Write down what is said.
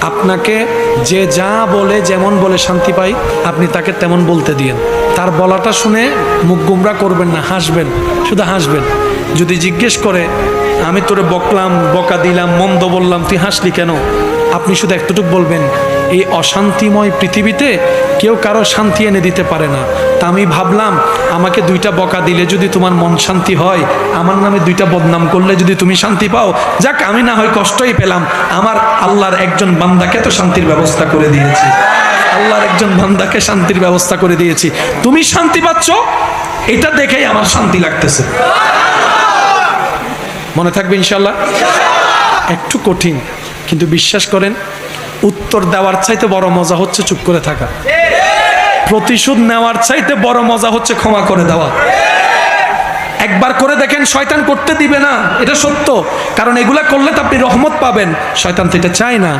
আপনাকে যে যা বলে যেমন বলে শান্তি পাই, আপনি তাকে তেমন বলতে দিয়েন। তার বলাটা শুনে মুখ গুমরা করবেন না, হাসবেন, শুধু হাসবেন। যদি জিজ্ঞেস করে আমি তোরে বকলাম, বকা দিলাম, মন্দ বললাম, তুই হাসলি কেন, আপনি শুধু একটুটুকু বলবেন এই অশান্তিময় পৃথিবীতে কেউ কারো শান্তি এনে দিতে পারে না। তা আমি ভাবলাম আমাকে 2টা বকা দিলে যদি তোমার মন শান্তি হয়, আমার নামে 2টা বদনাম করলে যদি তুমি শান্তি পাও, যাক আমি না হয় কষ্টই পেলাম, আমার আল্লাহর একজন বান্দাকে তো শান্তির ব্যবস্থা করে দিয়েছি, আল্লাহর একজন বান্দাকে শান্তির ব্যবস্থা করে দিয়েছি, তুমি শান্তি পাচ্ছ, এটা দেখেই আমার শান্তি লাগতেছে। মনে থাকবে ইনশাআল্লাহ। একটু কঠিন, কিন্তু বিশ্বাস করেন উত্তর দেওয়ার চাইতে বড় মজা হচ্ছে চুপ করে থাকা। প্রতিশোধ নেওয়ার চাইতে বড় মজা হচ্ছে ক্ষমা করে দেওয়া। একবার করে দেখেন, শয়তান করতে দিবে না, এটা সত্য, কারণ এগুলা করলে তো আপনি রহমত পাবেন, শয়তান তো এটা চায় না।